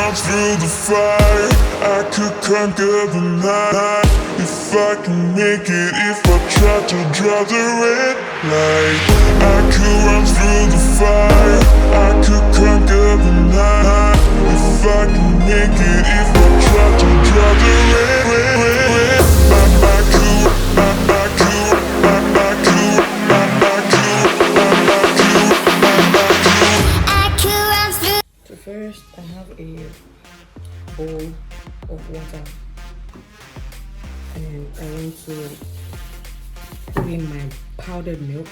run through the fire, I could conquer the night. If I can make it, if I try to draw the red light. I could run through the fire, I could conquer the night. If I can make it, if I try to draw the red, I could, I could, I could, So first, I have a bowl of water, and I want to put in my powdered milk,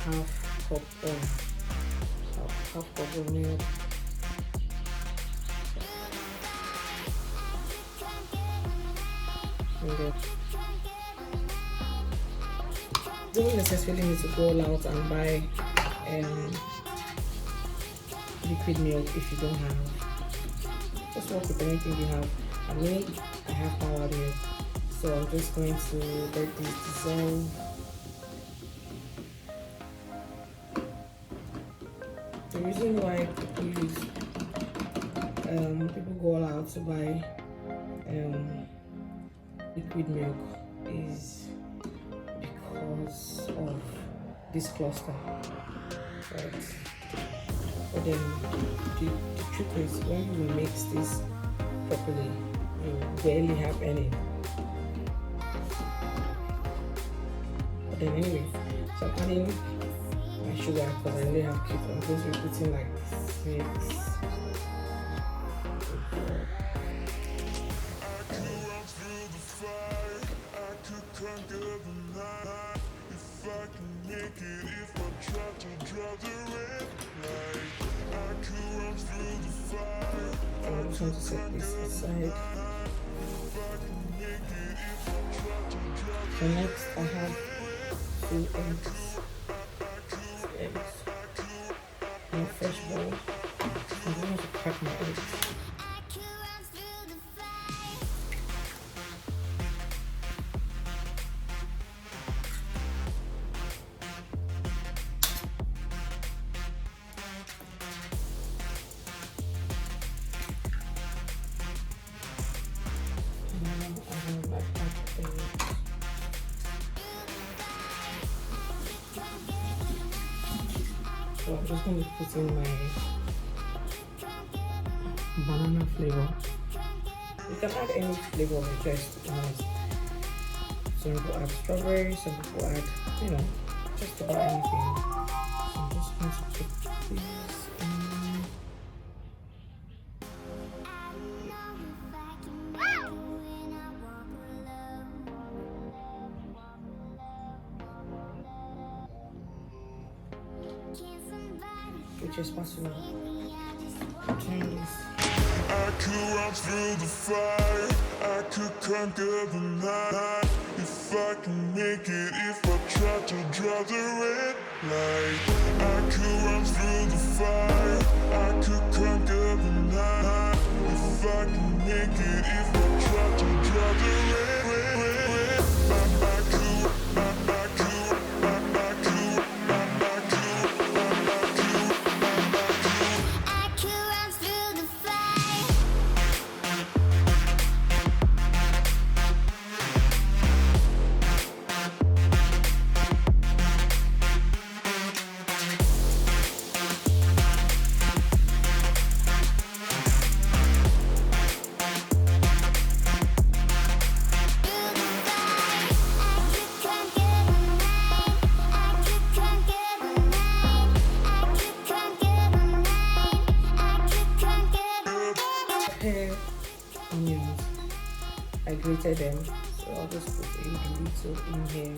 half cup of milk. And then you don't necessarily need to go out and buy liquid milk if you don't have. Just work with anything you have. I mean, I have powdered milk, so I'm just going to let this dissolve. The reason why people go all out to buy liquid milk is because of this cluster, right? But then the trick is when you mix this properly, you barely have any. But then anyway, so I'm adding my sugar because I only have kids. I'm going to be putting like 6. I'm just going to set this aside. So next I have 2 eggs. In a fresh bowl. I'm going to crack my eggs. So I'm just going to put in my banana flavor. You can add any flavor of your choice, to be honest. Some people add strawberry, some people add, just about anything. So I'm just going to put this in. Which is possible. Turn this. I could run through the fire, I could conquer the night. If I can make it, if I try to draw the red light. I could run through the fire, I could conquer the night. If I can make it, if I try to draw the red. Onions, I grated them, so I'll just put a little in here.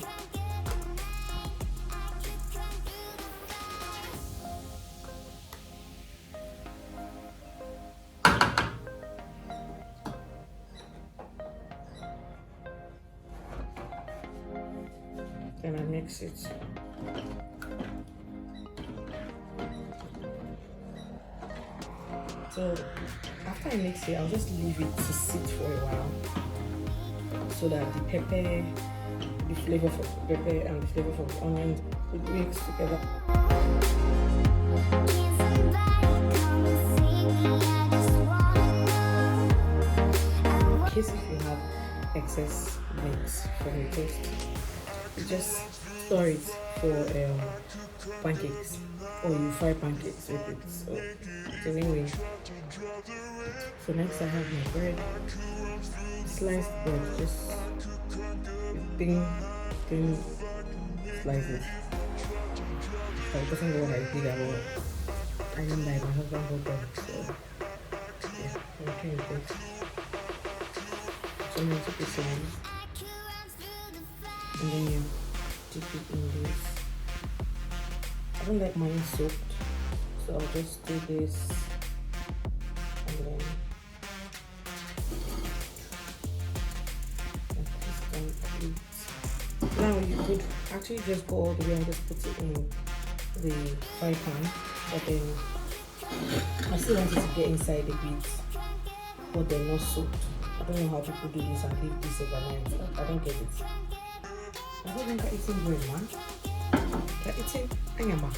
Then I mix it. So after I mix it, I'll just leave it to sit for a while so that the pepper, the flavor of the pepper and the flavor of the onions would mix together. In case if you have excess mix from your toast, you just store it for pancakes, or you fry pancakes with it. So it's a win-win. So next I have my bread, sliced bread, just thin slices. So it doesn't go like big at all. I mean, like my husband got them, so yeah, I'm okay with it. So I'm going to put this in, and then you dip it in this. I don't like mine soaked, so I'll just do this, and then now you could actually just go all the way and just put it in the fry pan, but then I still want it to get inside the beets, but they're not soaked. I don't know how people do this and leave this overnight. I don't get it. I don't think I'm eating bread, man. I'm eating anyama.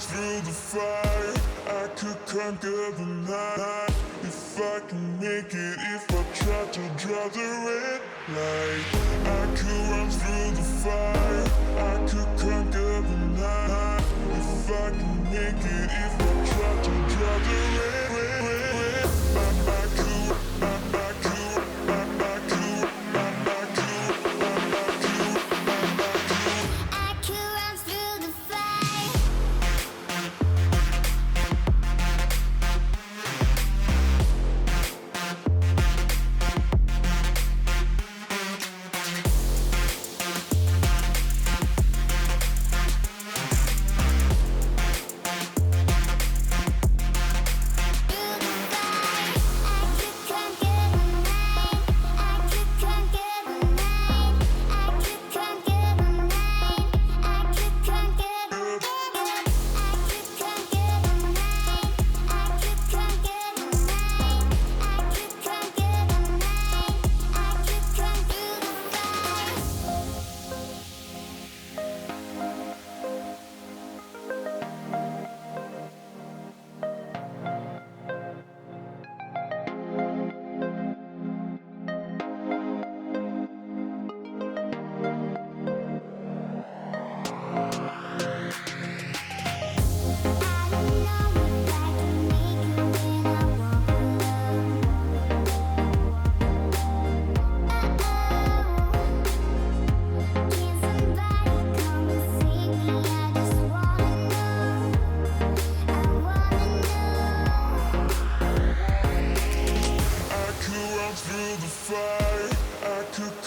Through the fire, I could conquer the night. If I can make it, if I try to draw the red light. I could run through the fire, I could conquer the night. If I can make it, if I try to draw the red,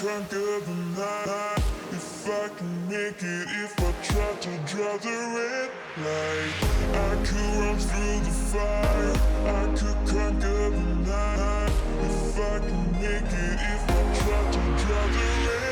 conquer the night. If I can make it, if I try to draw the red light. I could run through the fire, I could conquer the night. If I can make it, if I try to draw the red